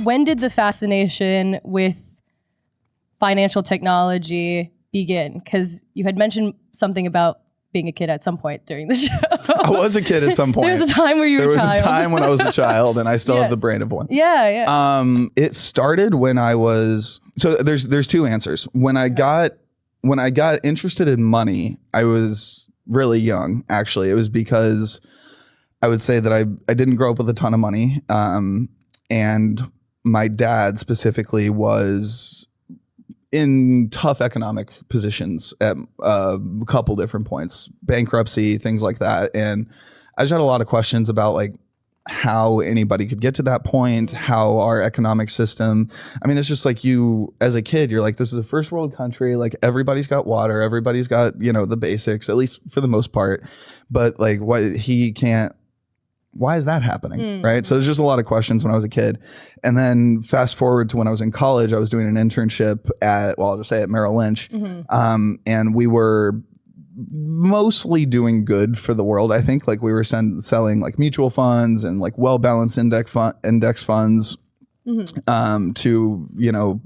when did the fascination with financial technology begin? Because you had mentioned something about being a kid at some point during the show. I was a kid at some point. There was a time where you were a child. There was a time when I was a child, and I still have the brain of one. Yeah. It started when I was, so there's two answers. When I got interested in money, I was really young, actually. It was because I would say that I didn't grow up with a ton of money. And my dad specifically was in tough economic positions at a couple different points, bankruptcy, things like that. And I just had a lot of questions about like how anybody could get to that point, how our economic system, I mean, it's just like you, as a kid, you're like, this is a first world country. Like everybody's got water. Everybody's got, you know, the basics, at least for the most part. But like why is that happening? Right. So there's just a lot of questions when I was a kid. And then fast forward to when I was in college, I was doing an internship I'll just say at Merrill Lynch. And we were mostly doing good for the world. I think like we were selling like mutual funds and like well-balanced index funds to, you know,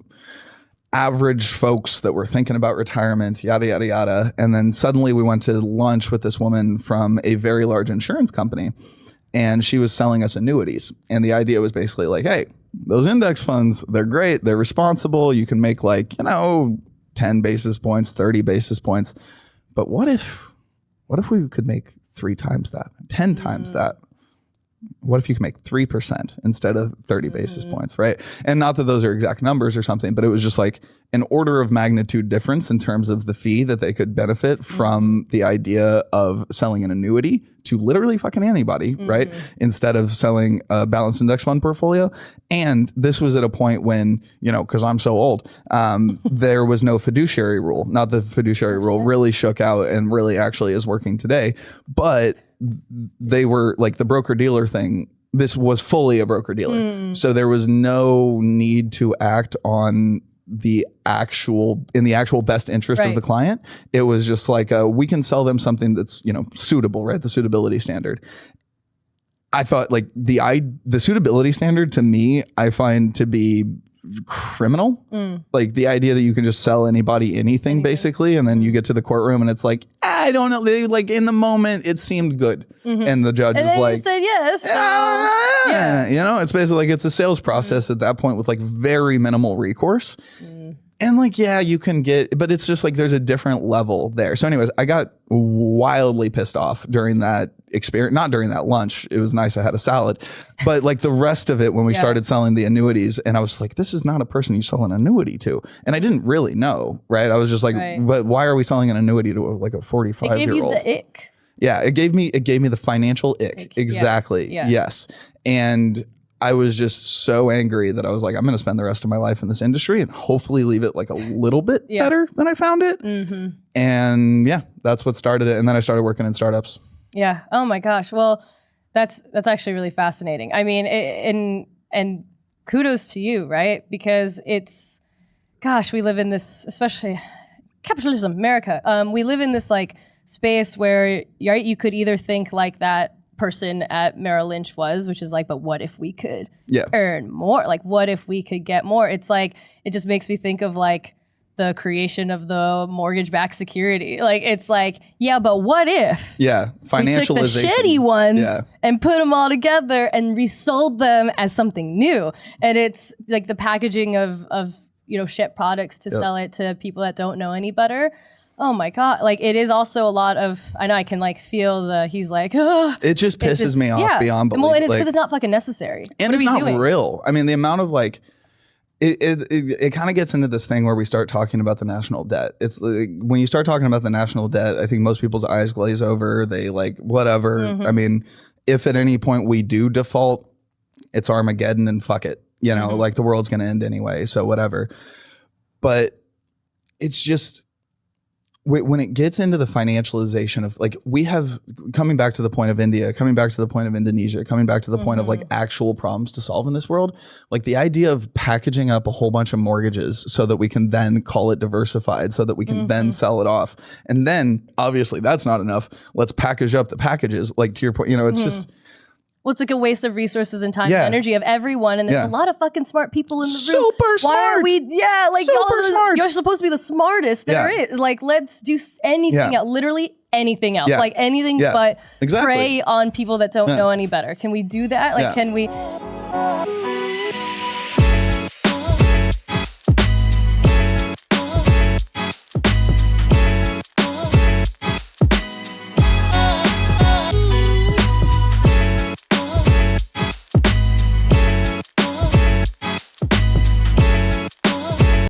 average folks that were thinking about retirement, yada, yada, yada. And then suddenly we went to lunch with this woman from a very large insurance company. And she was selling us annuities. And the idea was basically like, hey, those index funds, they're great. They're responsible. You can make like, you know, 10 basis points, 30 basis points. But what if we could make 3 times that, 10 times that? What if you can make 3% instead of 30 basis points, right? And not that those are exact numbers or something, but it was just like an order of magnitude difference in terms of the fee that they could benefit from the idea of selling an annuity to literally fucking anybody, right? Instead of selling a balanced index fund portfolio. And this was at a point when, you know, because I'm so old, there was no fiduciary rule. Not that the fiduciary rule really shook out and really actually is working today, but they were like the broker dealer thing. This was fully a broker dealer. So there was no need to act on in the actual best interest of the client. It was just like, we can sell them something that's, you know, suitable, right? The suitability standard. I thought like the suitability standard to me, I find to be criminal. Like the idea that you can just sell anybody anything basically, and then you get to the courtroom and it's like, I don't know, like in the moment it seemed good, and the judge is like, said yes. You know, it's basically like it's a sales process at that point with like very minimal recourse. And like, yeah, you can get, but it's just like there's a different level there. So anyways, I got wildly pissed off during that experience, not during that lunch. It was nice I had a salad, but like the rest of it when we started selling the annuities, and I was like, this is not a person you sell an annuity to. And I didn't really know, right? I was just like, but why are we selling an annuity to like a 45-year-old? It gave you the ick. Yeah, it gave me the financial ick. Exactly. Yeah. Yes. And I was just so angry that I was like, I'm going to spend the rest of my life in this industry and hopefully leave it like a little bit better than I found it. And yeah, that's what started it. And then I started working in startups. Yeah. Oh my gosh. Well, that's actually really fascinating. I mean, and kudos to you, right? Because it's, gosh, we live in this, especially capitalism, America. We live in this like space where you could either think like that person at Merrill Lynch was, which is like, but what if we could earn more? Like, what if we could get more? It's like, it just makes me think of like the creation of the mortgage-backed security. Like, it's like, yeah, but what if? Yeah, financialization. We took the shitty ones and put them all together and resold them as something new. And it's like the packaging of you know, shit products to sell it to people that don't know any better. Oh my God. Like it is also a lot of, I know I can like feel he's like, oh. It just pisses me off beyond belief. Well, and it's because it's not fucking necessary. And it's not real. I mean, the amount of like, it kind of gets into this thing where we start talking about the national debt. It's like, when you start talking about the national debt, I think most people's eyes glaze over. They like, whatever. I mean, if at any point we do default, it's Armageddon and fuck it. You know, like the world's going to end anyway. So whatever. But it's just, when it gets into the financialization of like, we have, coming back to the point of India, coming back to the point of Indonesia, coming back to the point of like actual problems to solve in this world, like the idea of packaging up a whole bunch of mortgages so that we can then call it diversified, so that we can then sell it off. And then obviously that's not enough. Let's package up the packages. Like to your point, you know, it's just, Well, it's like a waste of resources and time Yeah. and energy of everyone. And there's Yeah. a lot of fucking smart people in the room. Super smart. Why are we, like, Super smart. you're supposed to be the smartest there Yeah. is. Like, let's do anything Yeah. else, literally anything else. Yeah. Like anything Yeah. but Exactly. prey on people that don't Yeah. know any better. Can we do that? Like, Yeah. can we